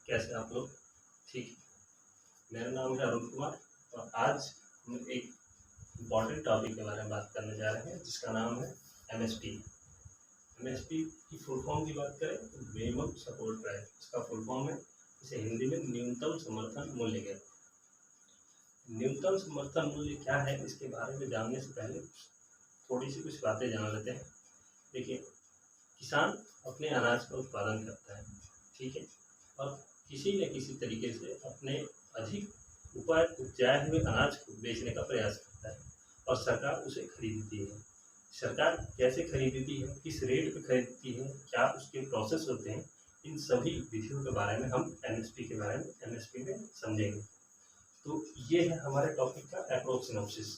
कैसे आप लोग? ठीक। मेरा नाम है अरुण कुमार और आज हम एक इम्पॉर्टेंट टॉपिक के बारे में बात करने जा रहे हैं जिसका नाम है एमएसपी। एमएसपी की फुल फॉर्म की बात करें तो मिनिमम सपोर्ट प्राइस, इसका फुल फॉर्म है, इसे हिंदी में न्यूनतम समर्थन मूल्य कहते हैं। न्यूनतम समर्थन मूल्य क्या है, इसके बारे में जानने से पहले थोड़ी सी कुछ बातें जान लेते हैं। देखिए, किसान अपने अनाज का उत्पादन करता है, ठीक है, और किसी न किसी तरीके से अपने अधिक उपजाए हुए अनाज को बेचने का प्रयास करता है और सरकार उसे खरीदती है। सरकार कैसे खरीदती है, किस रेट पे खरीदती है, क्या उसके प्रोसेस होते हैं, इन सभी विधियों के बारे में हम एमएसपी में समझेंगे। तो ये है हमारे टॉपिक का अप्रोक्स सिनॉप्सिस,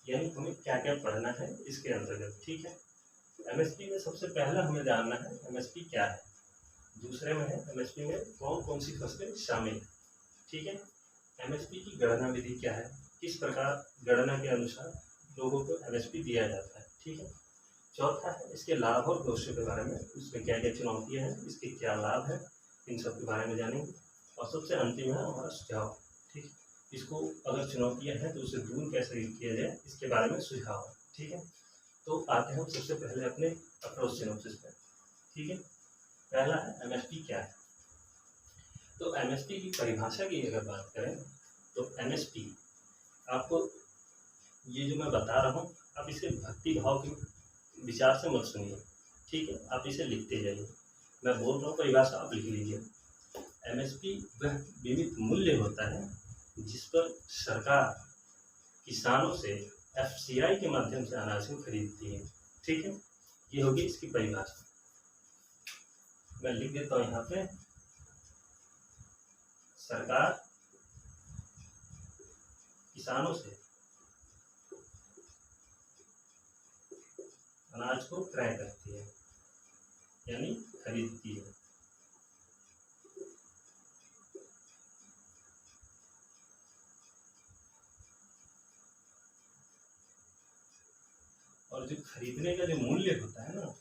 यानी हमें क्या क्या पढ़ना है इसके अंतर्गत, ठीक है। एमएसपी में सबसे पहला हमें जानना है एमएसपी क्या है, दूसरे में है एमएसपी में कौन कौन सी फसलें शामिल हैं, ठीक है। एमएसपी की गणना विधि क्या है, किस प्रकार गणना के अनुसार लोगों को एमएसपी दिया जाता है, ठीक है। चौथा है इसके लाभ और दोषों के बारे में, उसमें क्या क्या चुनौतियां हैं, इसके क्या लाभ है, इन सब के बारे में जानेंगे। और सबसे अंतिम है हमारा सुझाव, ठीक। इसको अगर चुनौतियां हैं तो उसे दूर कैसे किया जाए, इसके बारे में सुझाव, ठीक है। तो आते हैं हम सबसे पहले अपने अप्रोच सिनॉप्सिस पर, ठीक है। पहला है एमएसपी क्या है। तो एमएसपी की परिभाषा की अगर बात करें तो एमएसपी, आपको ये जो मैं बता रहा हूँ आप इसे भक्ति भाव के विचार से मत सुनिए, ठीक है, आप इसे लिखते जाइए। मैं बोल रहा हूँ परिभाषा, आप लिख लीजिए। एमएसपी वह बीमित मूल्य होता है जिस पर सरकार किसानों से एफसीआई के माध्यम से अनाज को खरीदती है, ठीक है। ये होगी इसकी परिभाषा। मैं लिख देता हूँ यहाँ पे, सरकार किसानों से अनाज को क्रय करती है, यानी खरीदती है। और जो खरीदने का जो मूल्य होता है ना,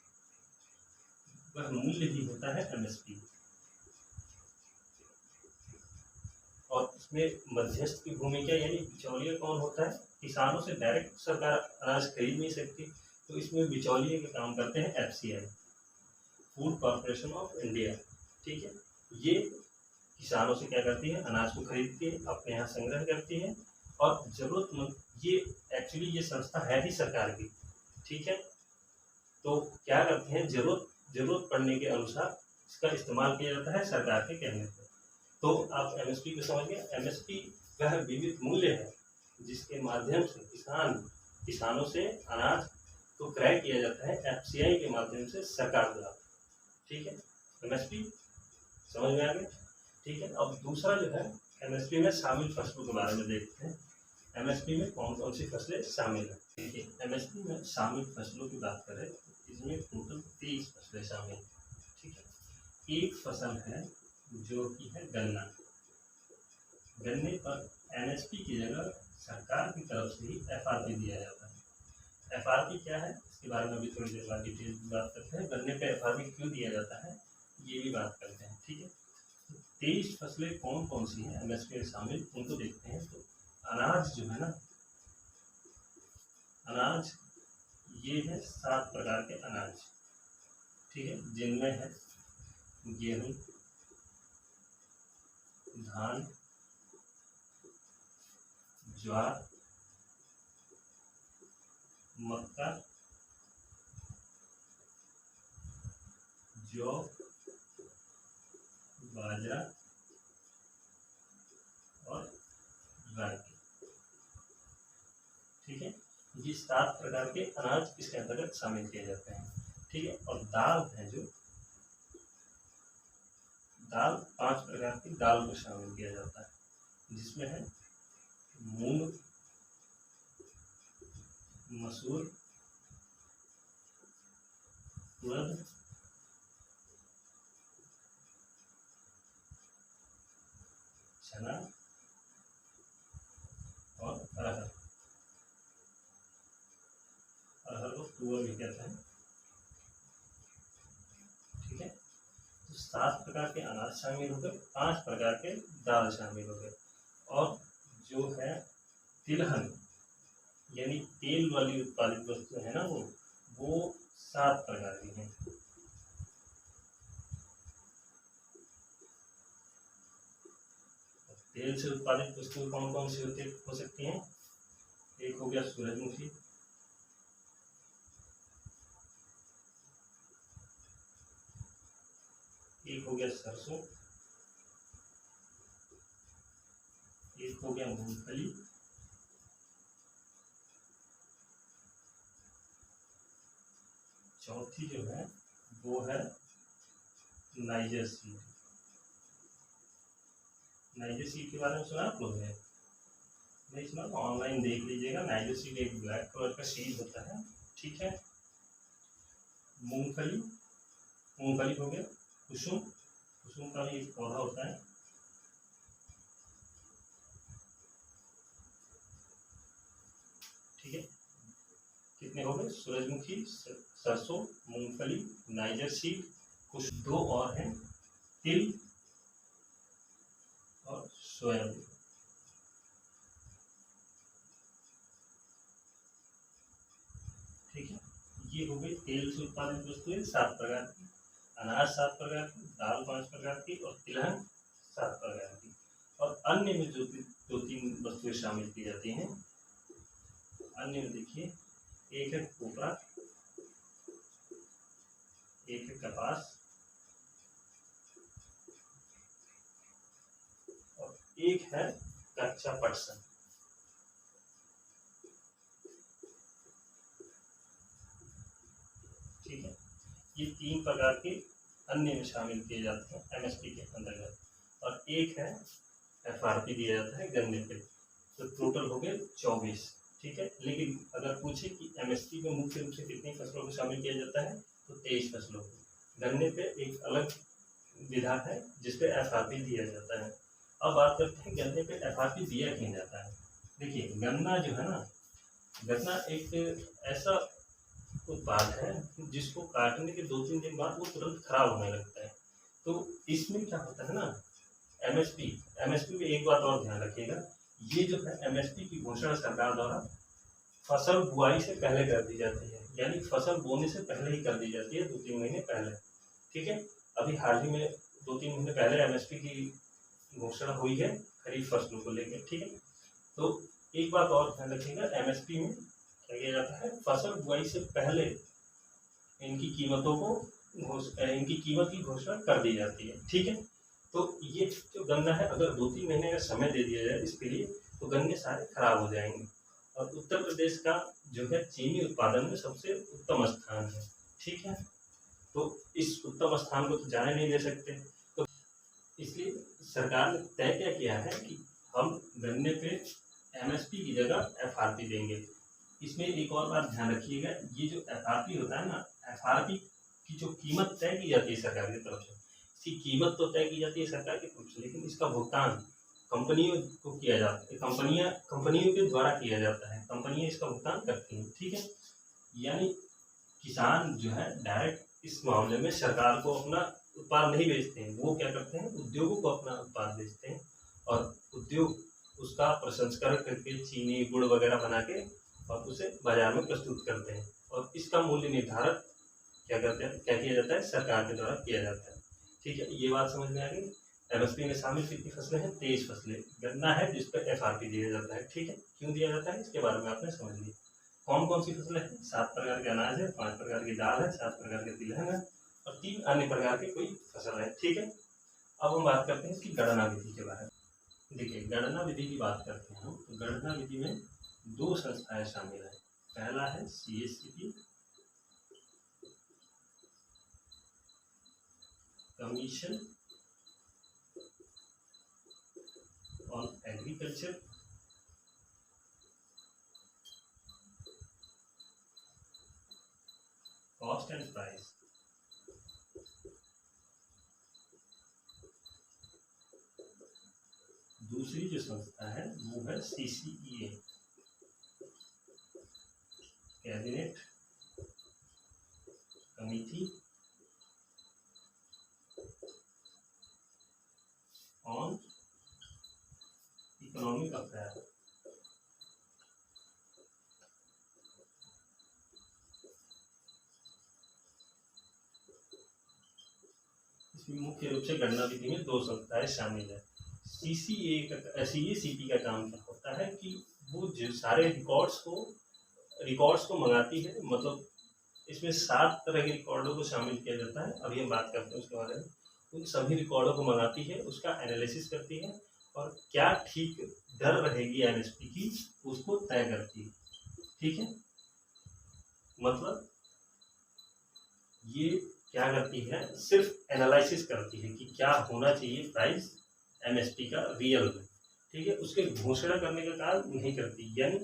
वह मूल्य ही होता है एमएसपी। और इसमें मध्यस्थ की भूमिका, यानी बिचौलिया कौन होता है, किसानों से डायरेक्ट सरकार अनाज खरीद नहीं सकती, तो इसमें बिचौलिए के काम करते हैं FCI, food corporation of India, ठीक है। ये किसानों से क्या करती है, अनाज को खरीदती है, अपने यहाँ संग्रह करती है, और जरूरतमंद, ये एक्चुअली ये संस्था है भी सरकार की, ठीक है। तो क्या करते हैं, जरूरत पड़ने के अनुसार इसका इस्तेमाल किया जाता है सरकार के कहने पर। तो आप एमएसपी को समझ गए। एमएसपी वह विविध मूल्य है जिसके माध्यम से किसानों से अनाज को क्रय किया जाता है एफसीआई के माध्यम से सरकार द्वारा, ठीक है। एमएसपी समझ में आ गया, ठीक है। अब दूसरा जो है, एमएसपी में शामिल फसलों के बारे में देखते हैं। एमएसपी में कौन कौन सी फसलें शामिल है, देखिए। एमएसपी में शामिल फसलों की बात करें तो इसमें टोटल 23 फसलें शामिल, ठीक है। एक फसल है जो कि है गन्ना। गन्ने पर एमएसपी की जगह सरकार की तरफ से ही एफआरपी दिया जाता है। एफआरपी क्या है, इसके बारे में भी थोड़ी देर बाद डिटेल बात करते हैं। गन्ने पे एफआरपी क्यों दिया जाता है, ये भी बात करते हैं, ठीक है। 23 फसलें कौन कौन सी हैं एमएसपी में शामिल, उनको देखते हैं। तो अनाज जो है ना, अनाज ये है 7 प्रकार के अनाज, ठीक है, जिनमें है गेहूं, धान, ज्वार, मक्का, जौ, बाजरा और रागी, ठीक है। ये 7 प्रकार के अनाज इसके अंतर्गत शामिल किए जाते हैं, ठीक है। और दाल है, जो दाल 5 प्रकार की दाल को शामिल किया जाता है, जिसमें है मूंग, मसूर, उड़द, चना और अरहर। अरहर को तुअर भी कहते हैं, ठीक है। तो 7 प्रकार के अनाज शामिल हो गए, 5 प्रकार के दाल शामिल हो गए, और जो है तिलहन यानी तेल वाली उत्पादित वस्तु है ना वो 7 प्रकार की हैं। तेल से उत्पादित वस्तु कौन कौन सी हो सकती हैं? एक हो गया सूरजमुखी, एक हो गया सरसों, एक हो गया मूंगफली, चौथी जो है वो है नाइजर सीड। नाइजर सीड के बारे में सुना आप लोगों ने? नहीं सुना तो ऑनलाइन देख लीजिएगा। नाइजर सीड एक ब्लैक कलर का सीड होता है, ठीक है। मूंगफली, मूंगफली हो गया। कुसुम, कुसुम का भी एक पौधा होता है। ठीक है, कितने हो गए? सूरजमुखी, सरसों, मूंगफली, नाइजर सीड, कुछ 2 और हैं, तिल और सोयाबीन। ठीक है, ये हो गई तेल से उत्पादित वस्तुएं 7 प्रकार की, अनाज 7 प्रकार की, दाल 5 प्रकार की और तिलहन 7 प्रकार की। और अन्य में जो 2-3 वस्तुएं शामिल की जाती हैं, अन्य में देखिए, एक है कोपरा, एक है कपास और एक है कच्चा पटसन। ठीक है, ये 3 प्रकार के अन्य में शामिल किए जाते हैं एमएसपी के अंतर्गत, और एक है एफआरपी दिया जाता है गन्ने पे। तो टोटल हो गए 24। ठीक है, लेकिन अगर पूछे कि एमएसपी में मुख्य रूप से कितनी फसलों को शामिल किया जाता है तो 23 फसलों को। गन्ने पे एक अलग विधा है जिसपे एफआरपी दिया जाता है। अब बात करते हैं गन्ने पे एफआरपी दिया क्यों जाता है। देखिए, गन्ना जो है ना, गन्ना एक ऐसा उत्पाद है जिसको काटने के 2-3 दिन बाद वो तुरंत खराब होने लगता है। तो इसमें क्या होता है ना, एमएसपी में एक बात और ध्यान रखिएगा, ये जो है एमएसपी की घोषणा सरकार द्वारा फसल बुआई से पहले कर दी जाती है, यानी फसल बोने से पहले ही कर दी जाती है, 2-3 महीने पहले। ठीक है, अभी हाल ही में 2-3 महीने पहले एमएसपी की घोषणा हुई है खरीफ फसलों को लेकर। ठीक है, तो एक बात और ध्यान रखिएगा, एमएसपी में क्या किया जाता है, फसल बुआई से पहले इनकी कीमतों को इनकी कीमत की घोषणा कर दी जाती है। ठीक है, तो ये जो गन्ना है, अगर 2-3 महीने का समय दे दिया जाए इसके लिए तो गन्ने सारे खराब हो जाएंगे। और उत्तर प्रदेश का जो है चीनी उत्पादन में सबसे उत्तम स्थान है। ठीक है, तो इस उत्तम स्थान को तो जाने नहीं दे सकते, तो इसलिए सरकार ने तय क्या किया है कि हम गन्ने पे एमएसपी की जगह एफआरपी देंगे। इसमें एक और बात ध्यान रखिएगा, ये जो एफआरपी होता है ना, एफआरपी की जो कीमत तय की जाती है सरकार की तरफ से, इसकी कीमत तो तय की जाती है सरकार की तरफ से, लेकिन इसका भुगतान कंपनियों को किया जाता है, कंपनियों के द्वारा किया जाता है, कंपनियां इसका भुगतान करती हैं। ठीक है, यानी किसान जो है डायरेक्ट इस मामले में सरकार को अपना उत्पाद नहीं बेचते हैं, वो क्या करते हैं, उद्योगों को अपना उत्पाद बेचते हैं, और उद्योग उसका प्रसंस्करण करके चीनी गुड़ वगैरह बना के और उसे बाजार में प्रस्तुत करते हैं, और इसका मूल्य निर्धारण क्या किया जाता है, सरकार के द्वारा किया जाता है। ठीक है, ये बात समझ में आ गई। एमएसपी में शामिल कितनी फसलें हैं? 23 फसलें। गन्ना है जिस पर एफआरपी दिया जाता है। ठीक है, क्यों दिया जाता है इसके बारे में आपने समझ लिया। कौन कौन सी फसलें हैं? 7 प्रकार के अनाज है, 5 प्रकार की दाल है, 7 प्रकार के तिलहन है और 3 अन्य प्रकार की कोई फसल है। ठीक है, अब हम बात करते हैं इसकी गणना विधि के बारे में। देखिए, गणना विधि की बात करते हैं हम, तो गणना विधि में 2 संस्थाएं शामिल हैं। पहला है CSCP, commission on agriculture cost and price. दूसरी जो संस्था है वो है CCEA, cabinet committee on economic affair. इसमें मुख्य रूप से गणना विधि में 2 संस्थाएं शामिल है। सीएसीपी का काम क्या होता है कि वो जो सारे रिकॉर्ड्स को मंगाती है, मतलब इसमें 7 तरह के रिकॉर्डों को शामिल किया जाता है। अभी हम बात करते हैं उसके बारे में। उन सभी रिकॉर्डों को मंगाती है, उसका एनालिसिस करती है और क्या ठीक दर रहेगी एमएसपी की उसको तय करती है। ठीक है, मतलब ये क्या करती है, सिर्फ एनालिसिस करती है कि क्या होना चाहिए प्राइस एमएसपी का रियल में। ठीक है, उसके घोषणा करने का काम नहीं करती, यानी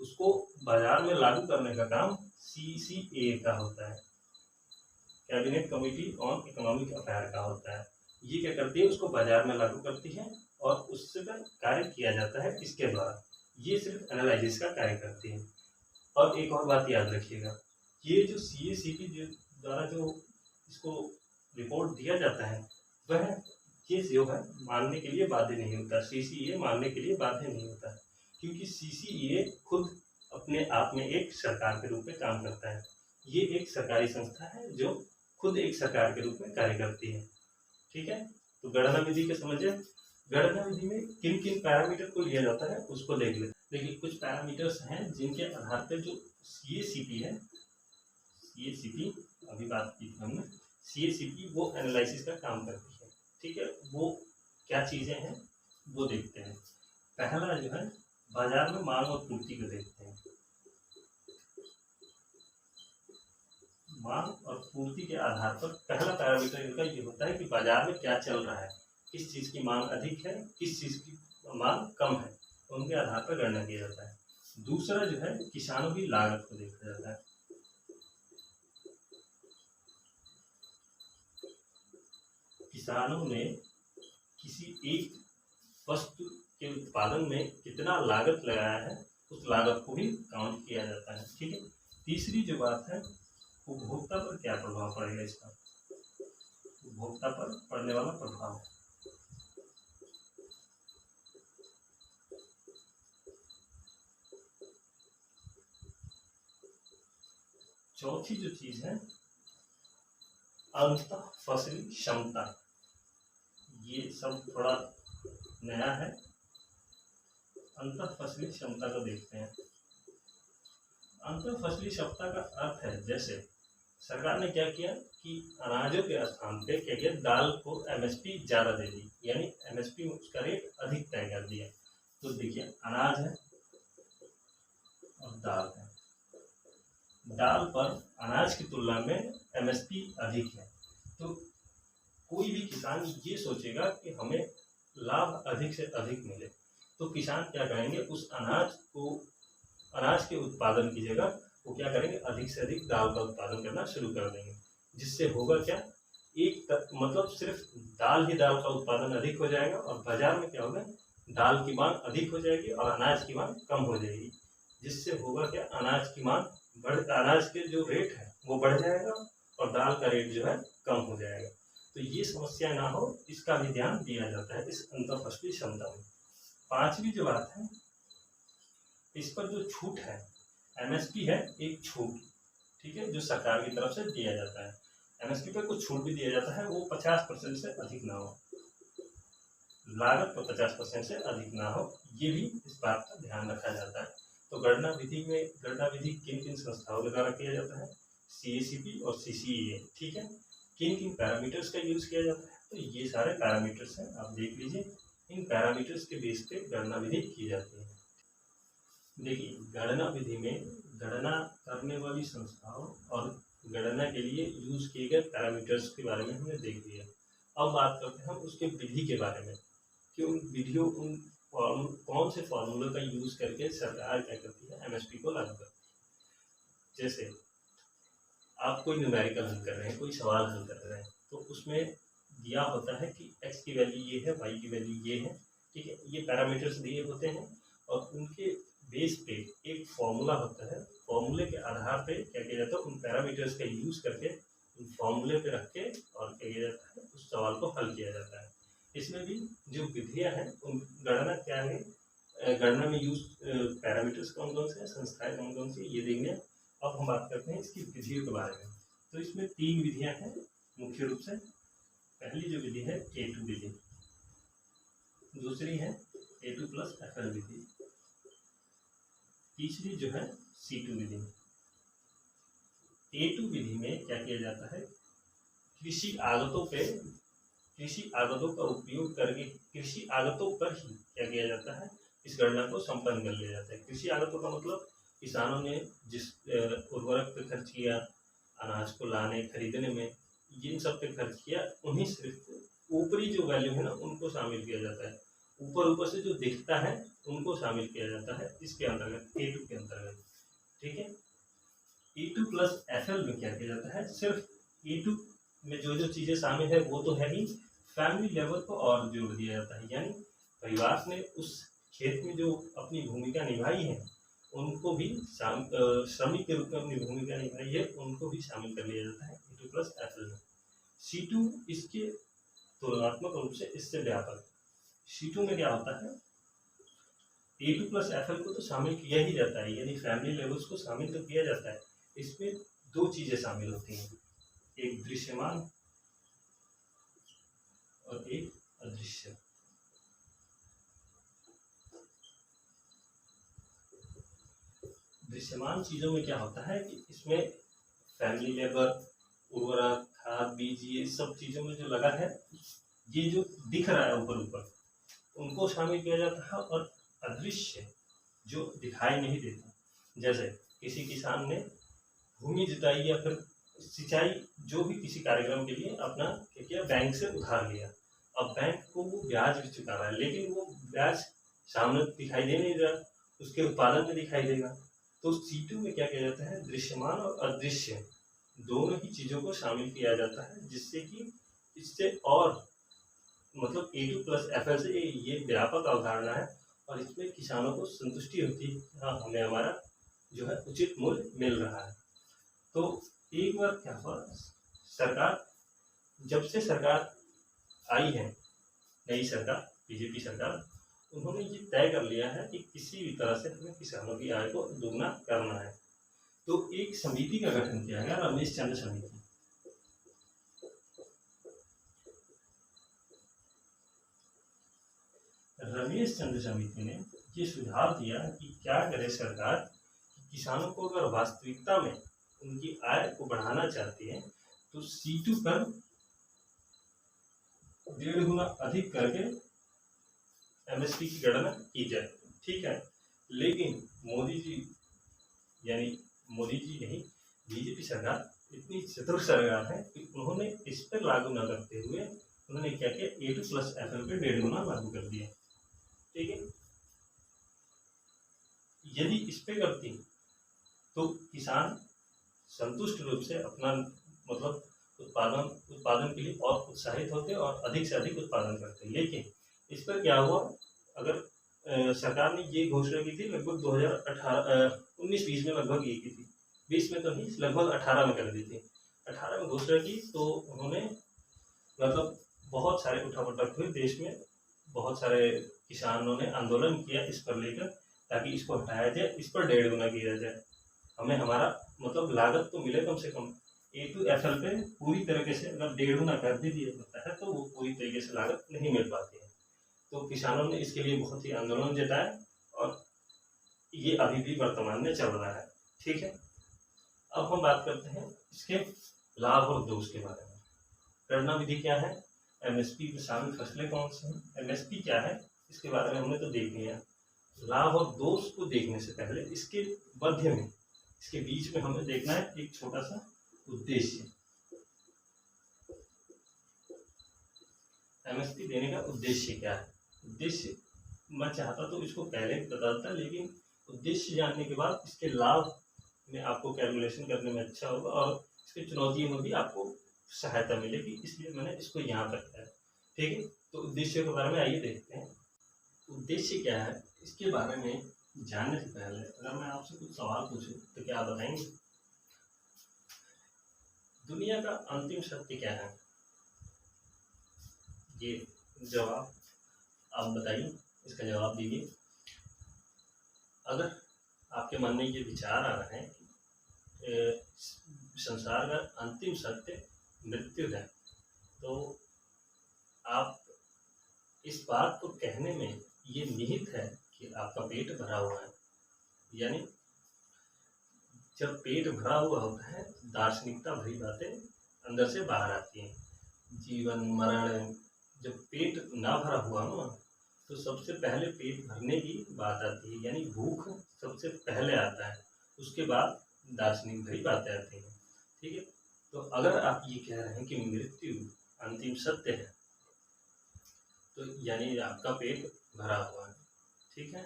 उसको बाजार में लागू करने का काम सीसीए का होता है, cabinet committee on economic affair का होता है। ये क्या करती है, उसको बाजार में लागू करती है और उससे कार्य किया जाता है इसके द्वारा। ये सिर्फ एनालिसिस का कार्य करती है। और एक और बात याद रखिएगा, ये जो सीएसीपी द्वारा जो इसको रिपोर्ट दिया जाता है वह ये जो है मानने के लिए बाध्य नहीं होता, सीसीए मानने के लिए बाध्य नहीं होता, क्योंकि सीसीए खुद अपने आप में एक सरकार के रूप में काम करता है। ये एक सरकारी संस्था है जो खुद एक सरकार के रूप में कार्य करती है। ठीक है, तो गणना विधि के समझे। गणना विधि में किन किन पैरामीटर को लिया जाता है उसको देख लेते हैं। देखिए, कुछ पैरामीटर्स हैं जिनके आधार पर जो सीएसीपी है, सीएसीपी अभी बात की थी हमने, सीएसीपी वो एनालिसिस का काम करती है। ठीक है, वो क्या चीज़ें हैं वो देखते हैं। पहला जो है, बाजार में मांग और पूर्ति को देखते हैं। मांग और पूर्ति के आधार पर पहला पैरामीटर इनका ये होता है कि बाजार में क्या चल रहा है, किस चीज़ की मांग अधिक है, किस चीज़ की मांग कम है, उनके आधार पर गणना किया जाता है। दूसरा जो है, किसानों की लागत को देखा जाता है। किसानों ने किसी एक वस्तु के उत्पादन में कितना लागत लगाया है, उस लागत को भी काउंट किया जाता है। ठीक है, तीसरी जो बात है, उपभोक्ता पर क्या प्रभाव पड़ेगा इसका, उपभोक्ता पर पड़ने वाला प्रभाव। चौथी जो चीज है, अंतः फसली क्षमता। ये सब थोड़ा नया है। अंतः फसली क्षमता को देखते हैं। अंतः फसली क्षमता का अर्थ है, जैसे सरकार ने क्या किया कि अनाजों के स्थान पे क्या किया, दाल को एमएसपी ज़्यादा दे दी, यानी एमएसपी में उसका रेट अधिक तय कर दिया। तो देखिए, अनाज है और दाल है, दाल पर अनाज की तुलना में एमएसपी अधिक है, तो कोई भी किसान ये सोचेगा कि हमें लाभ अधिक से अधिक मिले, तो किसान क्या करेंगे, उस अनाज के उत्पादन की जगह वो क्या करेंगे, अधिक से अधिक दाल का उत्पादन करना शुरू कर देंगे। जिससे होगा क्या, मतलब सिर्फ दाल का उत्पादन अधिक हो जाएगा और बाजार में क्या होगा, दाल की मांग अधिक हो जाएगी और अनाज की मांग कम हो जाएगी। जिससे होगा क्या, अनाज के जो रेट है वो बढ़ जाएगा और दाल का रेट जो है कम हो जाएगा। तो ये समस्या ना हो, इसका भी ध्यान दिया जाता है इस अंतः फसली क्षमता में। पांचवी जो बात है, इस पर जो छूट है, एमएसपी है एक छूट, ठीक है, जो सरकार की तरफ से दिया जाता है। एमएसपी पर कुछ छूट भी दिया जाता है, वो 50% से अधिक ना हो, लागत पर 50% से अधिक ना हो, ये भी इस बात का ध्यान रखा जाता है। तो गणना विधि किन किन संस्थाओं के द्वारा किया जाता है, सीएसीपी और सीसीए। ठीक है, किन किन पैरामीटर्स का यूज किया जाता है, तो ये सारे पैरामीटर्स हैं, आप देख लीजिए। इन पैरामीटर्स के बेस पे गणना विधि की जाती है। देखिए, गणना विधि में गणना करने वाली संस्थाओं और गणना के लिए यूज किए गए पैरामीटर्स के बारे में हमने देख लिया। अब बात करते हैं हम उसके विधि के बारे में कि कौन से फॉर्मूले का यूज करके सरकार क्या करती है, एमएसपी को लागू करती है। जैसे आप कोई न्यूमेरिकल हल कर रहे हैं, कोई सवाल हल कर रहे हैं, तो उसमें दिया होता है कि एक्स की वैल्यू ये है, वाई की वैल्यू ये है। ठीक है, ये पैरामीटर्स दिए होते हैं और उनके बेस पे एक फॉर्मूला होता है। फॉर्मूले के आधार पे क्या किया जाता है, उन पैरामीटर्स का यूज करके उन फॉर्मूले पे रख के और क्या किया जाता है, उस सवाल को हल किया जाता है। इसमें भी जो विधियां हैं उन गणना क्या है, गणना में यूज पैरामीटर्स कौन कौन से हैं, संस्थाएं कौन कौन सी, ये देंगे। अब हम बात करते हैं इसकी विधियों के बारे में। तो इसमें 3 विधियां हैं मुख्य रूप से। पहली जो विधि है A2 विधि, दूसरी है A2 प्लस FL विधि, तीसरी जो है C2 विधि। A2 विधि में क्या किया जाता है, कृषि आगतों का उपयोग करके कृषि आगतों पर ही क्या किया जाता है, इस गणना को संपन्न कर लिया जाता है। कृषि आगतों का मतलब किसानों ने जिस उर्वरक पे खर्च किया, अनाज को लाने खरीदने में, जिन सब पे खर्च किया, उन्हीं सिर्फ ऊपरी जो वैल्यू है ना उनको शामिल किया जाता है। ऊपर से जो दिखता है उनको शामिल किया जाता है इसके अंतर्गत, A2 के अंतर्गत। ठीक है। A2 प्लस FL में क्या किया जाता है, सिर्फ A2 में जो जो चीजें शामिल है वो तो है ही, फैमिली लेवल को और जोड़ दिया जाता है। यानी परिवार ने उस खेत में जो अपनी भूमिका निभाई है उनको भी श्रमिक के रूप में अपनी भूमिका निभाई है, उनको भी शामिल कर लिया जाता है A2 प्लस FL में। C2 इसके तुलनात्मक रूप से इससे व्यापक। C2 में क्या होता है, A2 प्लस FL को तो शामिल किया ही जाता है, यानी फैमिली लेवल्स को शामिल तो किया जाता है। इसमें 2 चीजें शामिल होती हैं, एक दृश्यमान और एक अदृश्य। दृश्यमान चीजों में क्या होता है कि इसमें फैमिली लेबर, उर्वरक, खाद, बीज, ये सब चीजों में जो लगा है, ये जो दिख रहा है ऊपर ऊपर, उनको शामिल किया जाता है। और अदृश्य जो दिखाई नहीं देता, जैसे किसी किसान ने भूमि जुताई या फिर सिंचाई, जो भी किसी कार्यक्रम के लिए अपना क्या किया, बैंक से उधार लिया। अब बैंक को वो ब्याज भी चुका रहा है, लेकिन वो ब्याज सामने दिखाई दे नहीं रहा, उसके उत्पादन में दिखाई देगा। तो C2 में क्या किया जाता है, दृश्यमान और अदृश्य दोनों ही चीजों को शामिल किया जाता है, जिससे कि इससे और मतलब A2 प्लस FL से ये व्यापक अवधारणा है और इसमें किसानों को संतुष्टि होती है, हाँ हमें हमारा जो है उचित मूल्य मिल रहा है। तो एक बार क्या हुआ, सरकार, जब से सरकार आई है, नई सरकार, बीजेपी सरकार, उन्होंने ये तय कर लिया है कि किसी भी तरह से हमें किसानों की आय को दोगुना करना है। तो एक समिति का गठन किया गया, रमेश चंद्र समिति। रमेश चंद्र समिति ने ये सुझाव दिया कि क्या करे सरकार, कि किसानों को अगर वास्तविकता में उनकी आय को बढ़ाना चाहती है तो C2 पर 1.5 गुना अधिक करके MSP की गणना की जाए। ठीक है, लेकिन मोदी जी, यानी मोदी जी नहीं, बीजेपी सरकार इतनी चतुर सरकार है कि उन्होंने इस पर लागू न करते हुए उन्होंने क्या किया, A2 प्लस FL पे 1.5 गुना लागू कर दिया। ठीक है, यदि इस पे करती तो किसान संतुष्ट रूप से अपना मतलब उत्पादन के लिए और उत्साहित होते और अधिक से अधिक उत्पादन करते। लेकिन इस पर क्या हुआ, अगर सरकार ने ये घोषणा की थी लगभग 2019-20 में, लगभग ये की थी, 20 में तो नहीं, लगभग 18 में कर दी थी। 18 में घोषणा की तो उन्होंने मतलब बहुत सारे उठापटक हुए देश में, बहुत सारे किसानों ने आंदोलन किया इस पर लेकर, ताकि इसको हटाया जाए, इस पर 1.5 गुना किया जाए, हमें हमारा मतलब लागत तो मिले कम से कम। A2 FL पे पूरी तरीके से अगर 1.5 गुना कर भी दिया जाता है तो वो पूरी तरीके से लागत नहीं मिल पाती है। तो किसानों ने इसके लिए बहुत ही आंदोलन जताया और ये अभी भी वर्तमान में चल रहा है। ठीक है, अब हम बात करते हैं इसके लाभ और दोष के बारे में। गणना विधि क्या है, MSP में शामिल फसलें कौन सी हैं, MSP क्या है, इसके बारे में हमने तो देख लिया। लाभ और दोष को देखने से पहले इसके मध्य में, इसके बीच में हमें देखना है एक छोटा सा उद्देश्य। MSP देने का उद्देश्य क्या है, उद्देश्य मैं चाहता तो इसको पहले ही बता देता, लेकिन उद्देश्य जानने के बाद इसके लाभ में आपको कैलकुलेशन करने में अच्छा होगा और इसकी चुनौतियों में भी आपको सहायता मिलेगी, इसलिए मैंने इसको यहाँ पर किया। ठीक है, तो उद्देश्य के बारे में आइए देखते हैं। उद्देश्य क्या है, इसके बारे में जानने से पहले अगर मैं आपसे कुछ सवाल पूछूं तो क्या आप बताएंगे? दुनिया का अंतिम सत्य क्या है? ये जवाब आप बताइए, इसका जवाब दीजिए। अगर आपके मन में ये विचार आ रहा है कि संसार का अंतिम सत्य मृत्यु है, तो आप इस बात को कहने में ये निहित है कि आपका पेट भरा हुआ है। यानी जब पेट भरा हुआ होता है, दार्शनिकता भरी बातें अंदर से बाहर आती हैं। जीवन मरण, जब पेट ना भरा हुआ हो तो सबसे पहले पेट भरने की बात आती है, यानी भूख सबसे पहले आता है, उसके बाद दार्शनिक भरी बातें आती हैं। ठीक है, तो अगर आप ये कह रहे हैं कि मृत्यु अंतिम सत्य है, तो यानी आपका पेट भरा हुआ है। ठीक है,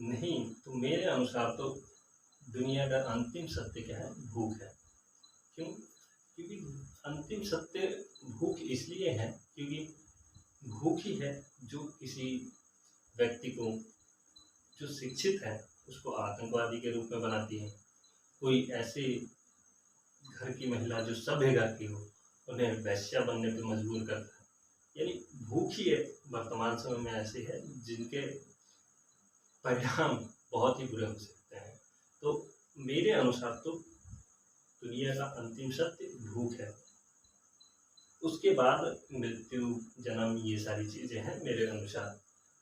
नहीं तो मेरे अनुसार तो दुनिया का अंतिम सत्य क्या है? भूख है। क्यों? क्योंकि अंतिम सत्य भूख इसलिए है क्योंकि भूख ही है जो किसी व्यक्ति को जो शिक्षित है उसको आतंकवादी के रूप में बनाती है। कोई ऐसे घर की महिला जो सभ्य घर की हो, उन्हें वैश्या बनने पर मजबूर करता है। यानी भूख ही वर्तमान समय में ऐसे है जिनके परिणाम बहुत ही बुरे हो सकते हैं। तो मेरे अनुसार तो दुनिया का अंतिम सत्य भूख है, उसके बाद मृत्यु, जन्म, ये सारी चीज़ें हैं मेरे अनुसार।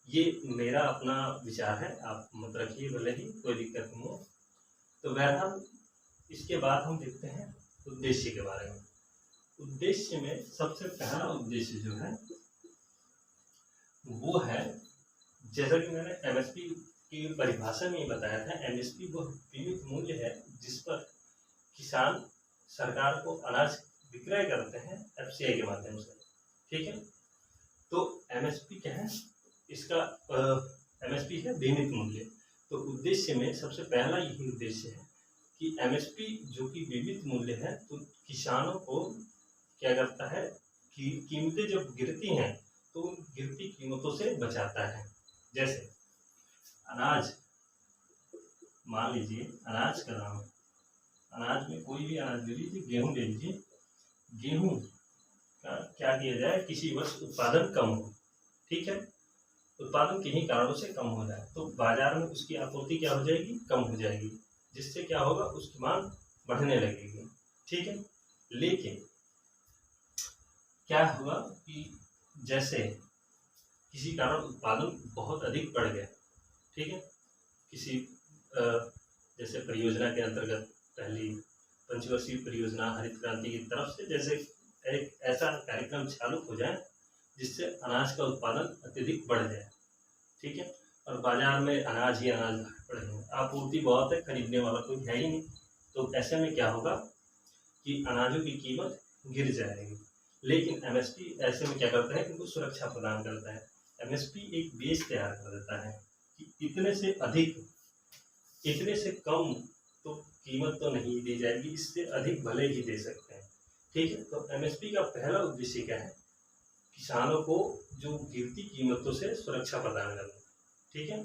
ये मेरा अपना विचार है, आप मत रखिए, भले ही कोई दिक्कत नहीं है। तो बहरहाल इसके बाद हम देखते हैं उद्देश्य के बारे में। उद्देश्य में सबसे पहला उद्देश्य जो है वो है, जैसा कि मैंने एमएसपी की परिभाषा में बताया था, एमएसपी वो सीमित मूल्य है जिस पर किसान सरकार को अनाज विक्रय करते हैं एफसीआई के माध्यम से। ठीक है, तो एमएसपी क्या है? इसका एमएसपी है बीमित मूल्य। तो उद्देश्य में सबसे पहला यही उद्देश्य है कि एमएसपी जो कि बीमित मूल्य है, तो किसानों को क्या करता है कि कीमतें जब गिरती हैं तो गिरती कीमतों से बचाता है। जैसे अनाज, मान लीजिए अनाज का दाम, अनाज में कोई भी अनाज ले लीजिए, गेहूँ ले लीजिए, गेहूँ का क्या किया जाए, किसी वर्ष उत्पादन कम हो, ठीक है, उत्पादन किन्हीं कारणों से कम हो जाए तो बाजार में उसकी आपूर्ति क्या हो जाएगी? कम हो जाएगी, जिससे क्या होगा? उसकी मांग बढ़ने लगेगी। ठीक है, लेकिन क्या हुआ कि जैसे किसी कारण उत्पादन बहुत अधिक बढ़ गया, ठीक है, किसी जैसे परियोजना के अंतर्गत पहली पंचवर्षीय परियोजना हरित क्रांति की तरफ से जैसे एक ऐसा कार्यक्रम चालू हो जाए जिससे अनाज का उत्पादन अत्यधिक बढ़ जाए। ठीक है, और बाजार में अनाज ही अनाज पड़े हैं, आपूर्ति बहुत है, खरीदने वाला कोई है ही नहीं, तो ऐसे में क्या होगा कि अनाजों की कीमत गिर जाएगी। लेकिन एमएसपी ऐसे में क्या करता है? इनको सुरक्षा प्रदान करता है। एमएसपी एक बेस तैयार कर देता है कि इतने से अधिक, इतने से कम तो कीमत तो नहीं दी जाएगी, इससे अधिक भले ही दे सकते हैं। ठीक है, तो एमएसपी का पहला उद्देश्य क्या है? किसानों को जो गिरती कीमतों से सुरक्षा प्रदान करना। ठीक है,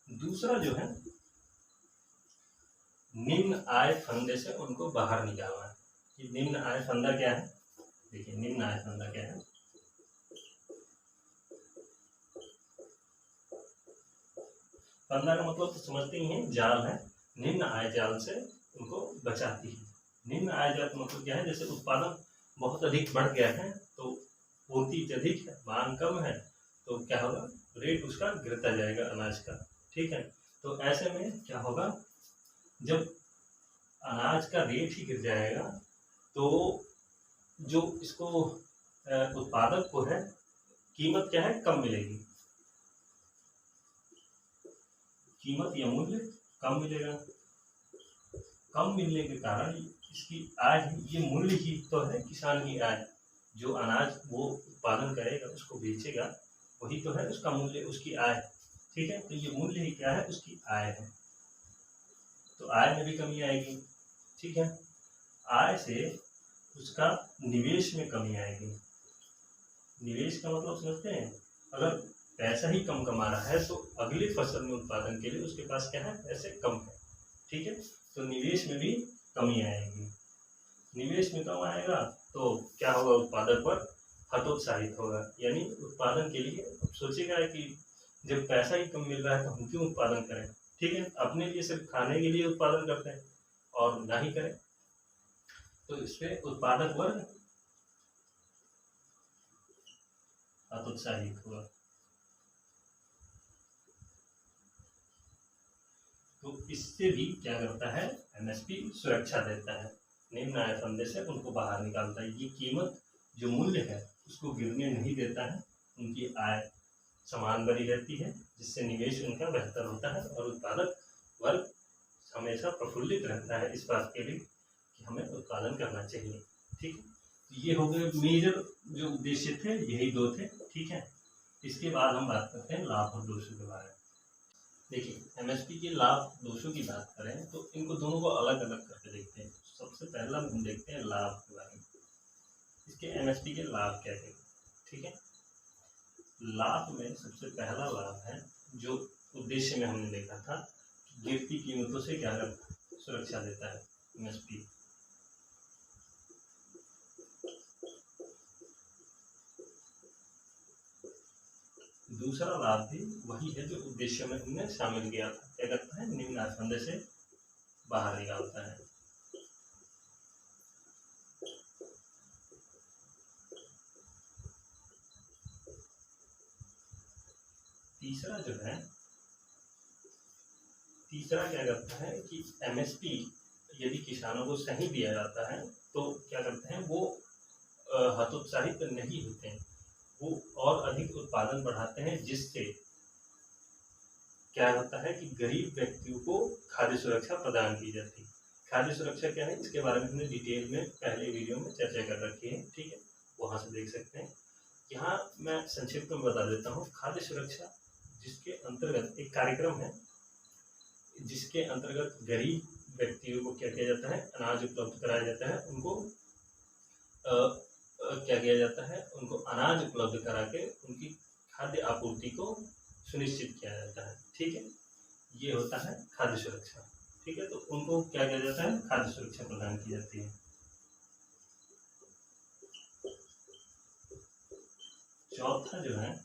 दूसरा जो है निम्न आय फंदे से उनको बाहर निकालना है। कि निम्न आय फंदा क्या है? देखिए निम्न आय फंदा क्या है? फंदा का मतलब तो समझते ही हैं, जाल है, निम्न आय जाल से उनको बचाती है। निम्न आय जाल का मतलब क्या है? जैसे उत्पादन बहुत अधिक बढ़ गया है तो पूर्ति अधिक है, मांग कम है, तो क्या होगा? रेट उसका गिरता जाएगा अनाज का। ठीक है, तो ऐसे में क्या होगा? जब अनाज का रेट ही गिर जाएगा तो जो इसको उत्पादक को है कीमत क्या है? कम मिलेगी, कीमत या मूल्य कम मिलेगा। कम मिलने के कारण इसकी आय, ये मूल्य ही तो है किसान की आय, जो अनाज वो उत्पादन करेगा उसको बेचेगा, वही तो है उसका मूल्य, उसकी आय। ठीक है, तो ये मूल्य ही क्या है? उसकी आय है, तो आय में भी कमी आएगी। ठीक है, आय से उसका निवेश में कमी आएगी। निवेश का मतलब समझते हैं? अगर पैसा ही कम कमा रहा है तो अगली फसल में उत्पादन के लिए उसके पास क्या है? पैसे कम है। ठीक है, तो निवेश में भी कमी आएगी। निवेश में कम आएगा तो क्या होगा? उत्पादक पर हतोत्साहित होगा, यानी उत्पादन के लिए सोचेगा कि जब पैसा ही कम मिल रहा है तो हम क्यों उत्पादन करें। ठीक है, अपने लिए सिर्फ खाने के लिए उत्पादन करते हैं और ना ही करें, तो इसमें उत्पादक वर्ग हतोत्साहित हुआ। तो इससे भी क्या करता है, एमएसपी सुरक्षा देता है, निम्न आय फंदे से उनको बाहर निकालता है। ये कीमत जो मूल्य है उसको गिरने नहीं देता है, उनकी आय समान बनी रहती है, जिससे निवेश उनका बेहतर होता है और उत्पादक वर्ग हमेशा प्रफुल्लित रहता है इस बात के लिए कि हमें उत्पादन करना चाहिए। ठीक है, ये हो गए मेजर जो उद्देश्य थे, यही दो थे। ठीक है, इसके बाद हम बात करते हैं लाभ और दोषों के बारे में। देखिए, एमएसपी के लाभ दोषों की बात करें तो इनको दोनों को अलग अलग करके देखते हैं। सबसे पहला हम देखते हैं लाभ के बारे में, इसके एमएसपी के लाभ क्या है। ठीक है, लाभ में सबसे पहला लाभ है जो उद्देश्य में हमने देखा था, गिरती कीमतों से क्या सुरक्षा देता है एमएसपी। दूसरा लाभ भी वही है जो उद्देश्य में हमने शामिल किया था, क्या करता है, निम्न आय फंदे से बाहर निकालता है। तीसरा जो है, तीसरा क्या करता है कि एमएसपी यदि किसानों को सही दिया जाता है तो क्या करते हैं, वो हतोत्साहित नहीं होते हैं, वो और अधिक उत्पादन बढ़ाते हैं, जिससे क्या होता है कि गरीब व्यक्तियों को खाद्य सुरक्षा प्रदान की जाती है। खाद्य सुरक्षा क्या है, इसके बारे में हमने डिटेल में पहले वीडियो में चर्चा कर रखी है। ठीक है, वहां से देख सकते हैं। यहाँ मैं संक्षिप्त में बता देता हूँ, खाद्य सुरक्षा जिसके अंतर्गत एक कार्यक्रम है, जिसके अंतर्गत गरीब व्यक्तियों को क्या किया जाता है, अनाज उपलब्ध कराया जाता है, उनको क्या किया जाता है, उनको अनाज उपलब्ध करा के उनकी खाद्य आपूर्ति को सुनिश्चित किया जाता है। ठीक है, ये होता है खाद्य सुरक्षा। ठीक है, तो उनको क्या किया जाता है, खाद्य सुरक्षा प्रदान की जाती है। चौथा जो है,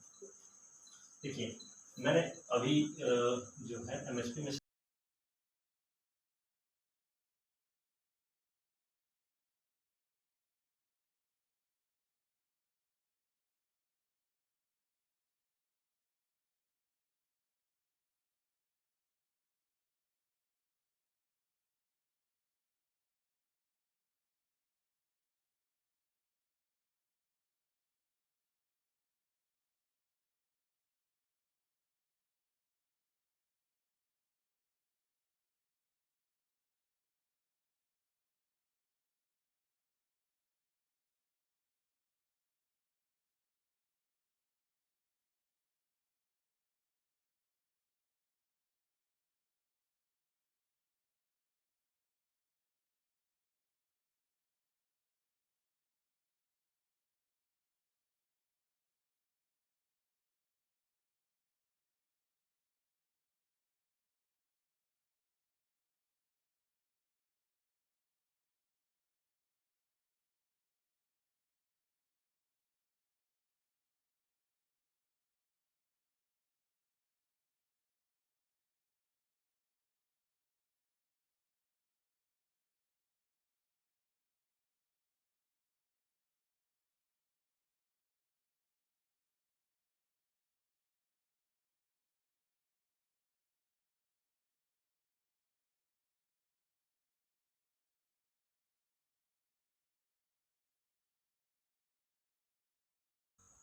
देखिए मैंने अभी जो है एमएसपी में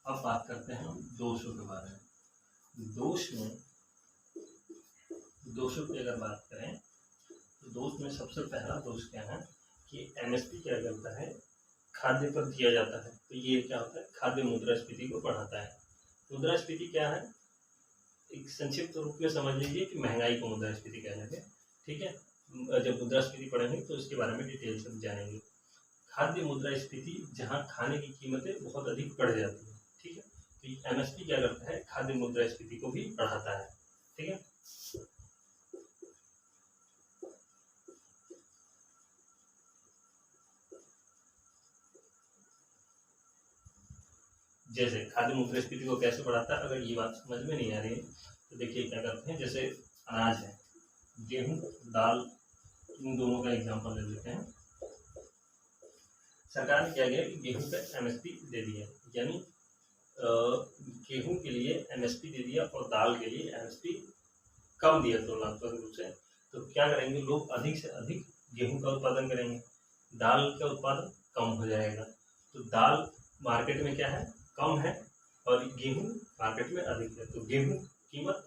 अब बात करते हैं हम दोषों के बारे में। दोषों की अगर बात करें तो दोष में सबसे पहला दोष क्या है कि एमएसपी क्या करता है, खाद्य पर दिया जाता है, तो ये क्या होता है, खाद्य मुद्रास्फीति को बढ़ाता है। मुद्रास्फीति क्या है, एक संक्षिप्त रूप में समझ लीजिए कि महंगाई को मुद्रास्फीति कहेंगे। ठीक है, जब मुद्रास्फीति पढ़ेंगे तो इसके बारे में डिटेल से जानेंगे। खाद्य मुद्रास्फीति जहाँ खाने की कीमतें बहुत अधिक बढ़ जाती है। ठीक है, तो एमएसपी क्या करता है, खाद्य मुद्रास्फीति को भी बढ़ाता है। ठीक है, जैसे खाद्य मुद्रास्फीति को कैसे बढ़ाता है, अगर ये बात समझ में नहीं आ रही है तो देखिए क्या करते हैं। जैसे अनाज है, गेहूं, दाल, इन दोनों का एग्जांपल ले लेते हैं। सरकार ने क्या किया कि गेहूं पे एमएसपी दे दिया, यानी गेहूं के लिए एमएसपी दे दिया और दाल के लिए एमएसपी कम दिया तुलनात्मक रूप से। तो क्या करेंगे लोग, अधिक से अधिक गेहूं का उत्पादन करेंगे, दाल का उत्पादन कम हो जाएगा। तो दाल मार्केट में क्या है, कम है, और गेहूं मार्केट में अधिक है, तो गेहूं कीमत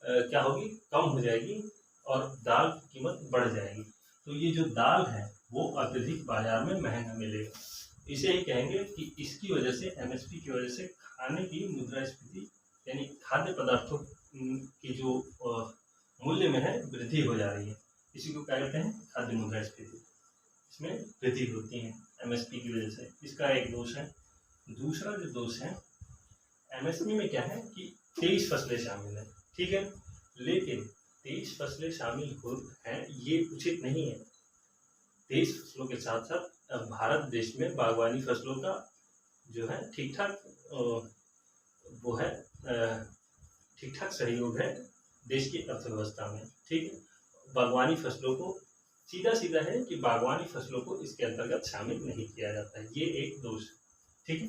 क्या होगी, कम हो जाएगी और दाल की कीमत बढ़ जाएगी। तो ये जो दाल है वो अत्यधिक बाजार में महंगा मिलेगा। इसे ही कहेंगे कि इसकी वजह से, एमएसपी की वजह से खाने की मुद्रास्फीति यानी खाद्य पदार्थों की जो मूल्य में है वृद्धि हो जा रही है। इसी को क्या कहते हैं, खाद्य मुद्रास्फीति। इसमें वृद्धि होती है एमएसपी की वजह से, इसका एक दोष है। दूसरा जो दोष है, एमएसपी में क्या है कि 23 फसलें शामिल हैं, ठीक है, लेकिन 23 फसलें शामिल हो हैं ये उचित नहीं है। 23 फसलों के साथ साथ भारत देश में बागवानी फसलों का जो है ठीक ठाक वो है, ठीक ठाक सहयोग है देश की अर्थव्यवस्था में, ठीक है। बागवानी फसलों को सीधा सीधा है कि बागवानी फसलों को इसके अंतर्गत शामिल नहीं किया जाता है, ये एक दोष है, ठीक है।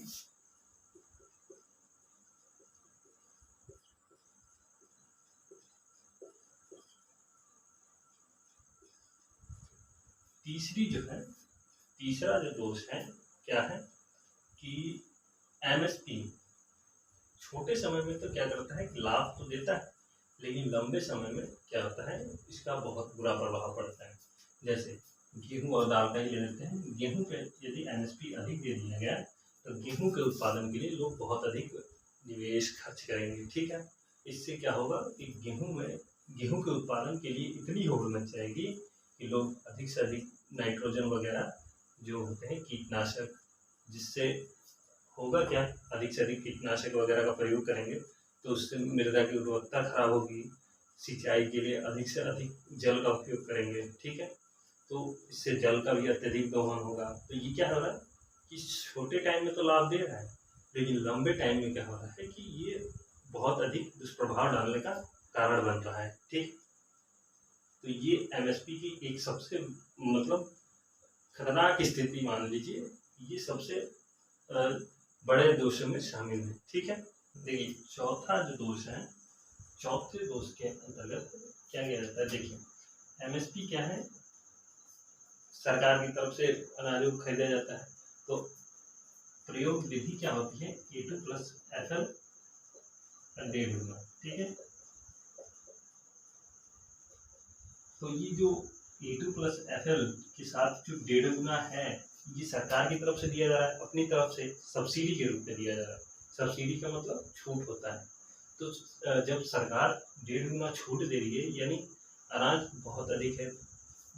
तीसरा जो दोष है क्या है कि एमएसपी छोटे समय में तो क्या करता है कि लाभ तो देता है, लेकिन लंबे समय में क्या होता है, इसका बहुत बुरा प्रभाव पड़ता है। जैसे गेहूं और दाल का ही ले लेते हैं। गेहूं पे यदि एमएसपी अधिक दे दिया गया तो गेहूं के उत्पादन के लिए लोग बहुत अधिक निवेश खर्च करेंगे, ठीक है। इससे क्या होगा कि गेहूं के उत्पादन के लिए इतनी होड़ मच जाएगी कि लोग अधिक से अधिक नाइट्रोजन वगैरह जो होते हैं कीटनाशक, जिससे होगा क्या, अधिक से अधिक कीटनाशक वगैरह का प्रयोग करेंगे तो उससे मृदा की उर्वरकता खराब होगी। सिंचाई के लिए अधिक से अधिक जल का उपयोग करेंगे, ठीक है, तो इससे जल का भी अत्यधिक दोहन होगा। तो ये क्या हो रहा है कि छोटे टाइम में तो लाभ दे रहा है, लेकिन लंबे टाइम में क्या हो रहा है कि ये बहुत अधिक दुष्प्रभाव डालने का कारण बन रहा है, ठीक। तो ये एमएसपी की एक सबसे मतलब खतरनाक स्थिति मान लीजिए, ये सबसे बड़े दोषों में शामिल है, ठीक है। देखिए चौथा जो दोष है, चौथे दोष के अंतर्गत क्या किया जाता है, देखिए एमएसपी क्या है, सरकार की तरफ से अनाजों को खरीदा जाता है, तो प्रयोग विधि क्या होती है, A2 + FL 1.5 गुना, ठीक है। तो ये जो A2 + FL के साथ जो 1.5 गुना है, ये सरकार की तरफ से दिया जा रहा है, अपनी तरफ से सब्सिडी के रूप में दिया जा रहा है। सब्सिडी का मतलब छूट होता है। तो जब सरकार 1.5 गुना छूट दे रही है, यानी अनाज बहुत अधिक है।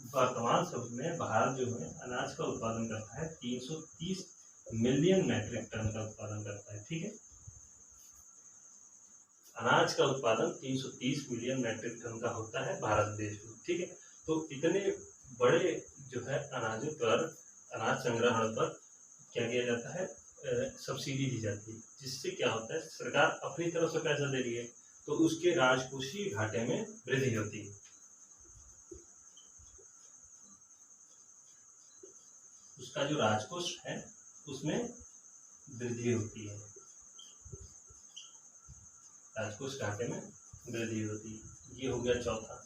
वर्तमान समय में भारत जो है अनाज का उत्पादन करता है 330 मिलियन मैट्रिक टन का उत्पादन करता है, ठीक है। अनाज का उत्पादन 330 मिलियन मैट्रिक टन का होता है भारत देश में, ठीक है। तो इतने बड़े जो है अनाजों पर, अनाज संग्रहण पर क्या किया जाता है, सब्सिडी दी जाती है, जिससे क्या होता है, सरकार अपनी तरफ से पैसा दे रही है तो उसके राजकोषीय घाटे में वृद्धि होती है। उसका जो राजकोष है उसमें वृद्धि होती है, राजकोष घाटे में वृद्धि होती है। ये हो गया चौथा।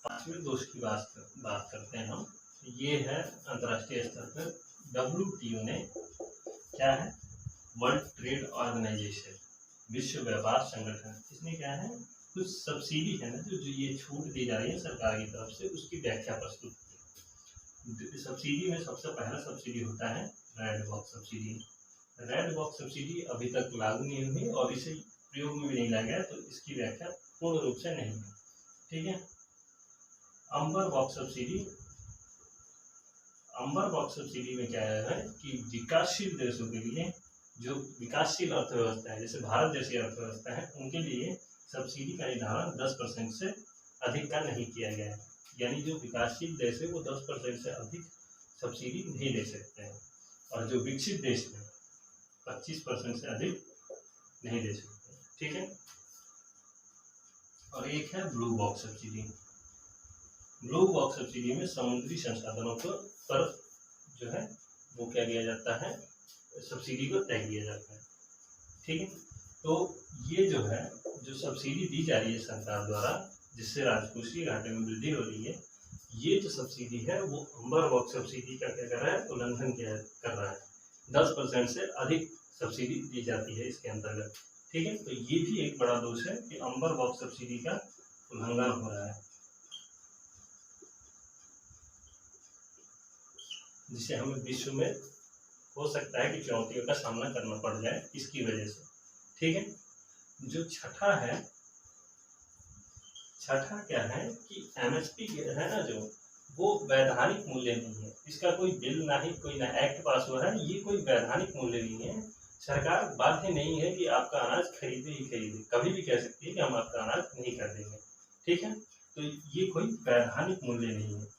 पांचवें दोष की बात करते हैं हम। ये है अंतर्राष्ट्रीय स्तर पर WTO ने क्या है, वर्ल्ड ट्रेड ऑर्गेनाइजेशन, विश्व व्यापार संगठन, इसमें क्या है, कुछ सब्सिडी है ना, जो ये छूट दी जा रही है सरकार की तरफ से, उसकी व्याख्या प्रस्तुत की। सब्सिडी में सबसे पहला सब्सिडी होता है red box subsidy. Red box subsidy अभी तक लागू नहीं हुई और इसे प्रयोग में भी नहीं लाया गया, तो इसकी व्याख्या पूर्ण रूप से नहीं है, ठीक है। अंबर बॉक्स सब्सिडी, अंबर बॉक्स सब्सिडी में क्या है कि विकासशील देशों के लिए, जो विकासशील अर्थव्यवस्था है जैसे भारत जैसी अर्थव्यवस्था है, उनके लिए सब्सिडी का निर्धारण 10% से अधिक का नहीं किया गया है। यानी जो विकासशील देश है वो 10% से अधिक सब्सिडी नहीं दे सकते हैं, और जो विकसित देश में 25% से अधिक नहीं दे सकते, ठीक है। और एक है blue box subsidy. Blue box subsidy में समुद्री संसाधनों पर जो है वो क्या किया जाता है, सब्सिडी को तय किया जाता है, ठीक है। तो ये जो है जो सब्सिडी दी जा रही है सरकार द्वारा, जिससे राजकोषीय घाटे में वृद्धि हो रही है, ये जो सब्सिडी है वो अम्बर बॉक्स सब्सिडी का क्या कर रहा है, उल्लंघन कर रहा है। 10% से अधिक सब्सिडी दी जाती है इसके अंतर्गत, ठीक है। तो ये भी एक बड़ा दोष है कि अम्बर बॉक्स सब्सिडी का उल्लंघन हो रहा है, जिससे हमें विश्व में हो सकता है कि चुनौतियों का सामना करना पड़ जाए इसकी वजह से, ठीक है। जो छठा है, छठा क्या है कि एमएसपी है ना जो, वो वैधानिक मूल्य नहीं है। इसका कोई बिल ना ही कोई ना एक्ट पास हुआ है, ये कोई वैधानिक मूल्य नहीं है। सरकार बाध्य नहीं है कि आपका अनाज खरीदे ही खरीदे, कभी भी कह सकती है कि हम आपका अनाज नहीं खरीदेंगे, ठीक है। तो ये कोई वैधानिक मूल्य नहीं है।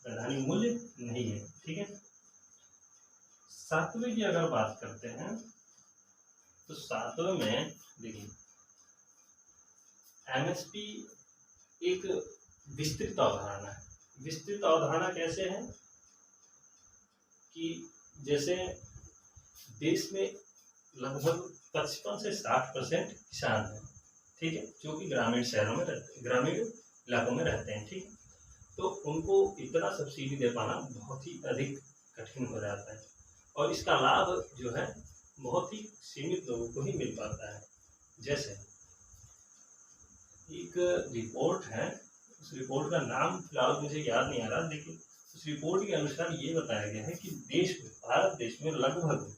वैधानिक मूल्य नहीं है, ठीक है। सातवें की अगर बात करते हैं तो सातवें में देखिए एमएसपी एक विस्तृत अवधारणा है। विस्तृत अवधारणा कैसे है कि जैसे देश में लगभग 55 से 60% किसान हैं, ठीक है, जो कि ग्रामीण शहरों में रहते हैं, ग्रामीण इलाकों में रहते हैं, ठीक है। तो उनको इतना सब्सिडी दे पाना बहुत ही अधिक कठिन हो जाता है, और इसका लाभ जो है बहुत ही सीमित लोगों को ही मिल पाता है। जैसे एक रिपोर्ट है, उस रिपोर्ट का नाम फिलहाल मुझे याद नहीं आ रहा, लेकिन उस रिपोर्ट के अनुसार ये बताया गया है कि देश में, भारत देश में लगभग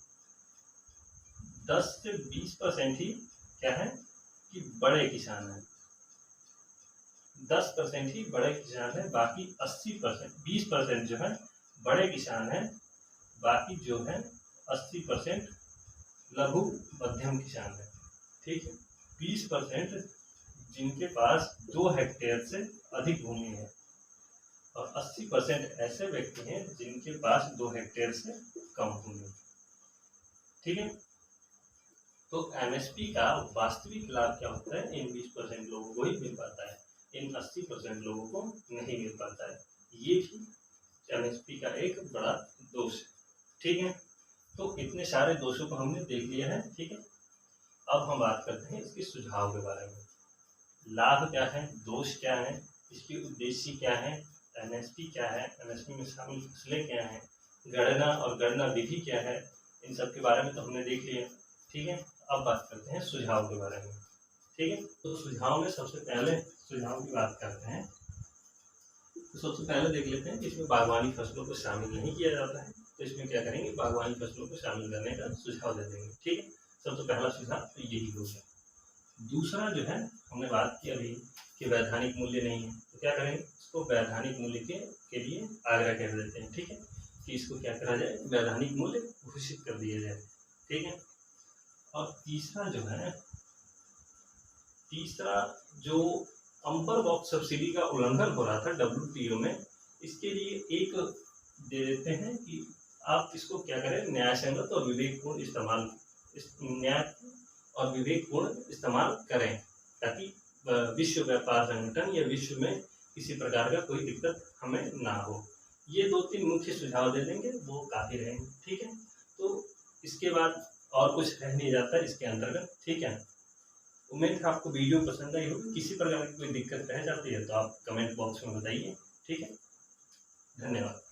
10 से 20% ही क्या है कि बड़े किसान हैं। 10% ही बड़े किसान हैं, बाकी 80%, 20% जो है बड़े किसान हैं, बाकी जो है 80% लघु मध्यम किसान है, ठीक है। 20% जिनके पास 2 हेक्टेयर से अधिक भूमि है, और 80% ऐसे व्यक्ति हैं जिनके पास 2 हेक्टेयर से कम भूमि, ठीक है। तो एमएसपी का वास्तविक लाभ क्या होता है, इन 20% लोगों को ही मिल पाता है, इन 80% लोगों को नहीं मिल पाता है। ये भी एमएसपी का एक बड़ा दोष है, ठीक है। तो इतने सारे दोषों को हमने देख लिया है, ठीक है। अब हम बात करते हैं इसके सुझाव के बारे में। लाभ क्या है, दोष क्या है, इसके उद्देश्य क्या है, एमएसपी क्या है, एमएसपी में शामिल फसलें क्या हैं, गणना और गणना विधि क्या है, इन सब के बारे में तो हमने देख लिया, ठीक है। अब बात करते हैं सुझाव के बारे में, ठीक है। तो सुझाव में सबसे पहले सुझाव की बात करते हैं, तो सबसे पहले देख लेते हैं कि इसमें बागवानी फसलों को शामिल नहीं किया जाता है, तो इसमें क्या करेंगे, बागवानी फसलों को शामिल करने का सुझाव दे देंगे, ठीक है। सबसे पहला सुझाव तो यही होगा। दूसरा जो है हमने बात की अभी कि वैधानिक मूल्य नहीं है, तो क्या करेंगे, इसको वैधानिक मूल्य के लिए आग्रह कर देते हैं, ठीक है, कि इसको क्या करा जाए, वैधानिक मूल्य घोषित कर दिया जाए, ठीक है। और तीसरा जो है, तीसरा जो अम्बर बॉक्स सब्सिडी का उल्लंघन हो रहा था WTO में, इसके लिए एक दे देते हैं कि आप इसको क्या करें, न्यायसंगत और विवेकपूर्ण इस्तेमाल, न्याय और विवेकपूर्ण इस्तेमाल करें, ताकि विश्व व्यापार संगठन या विश्व में किसी प्रकार का कोई दिक्कत हमें ना हो। ये 2-3 मुख्य सुझाव दे देंगे, वो काफ़ी रहेंगे, ठीक है। तो इसके बाद और कुछ रह नहीं जाता इसके अंतर्गत, ठीक है। उम्मीद है आपको वीडियो पसंद आई होगी। किसी प्रकार की कोई दिक्कत रह जाती है तो आप कमेंट बॉक्स में बताइए, ठीक है। धन्यवाद।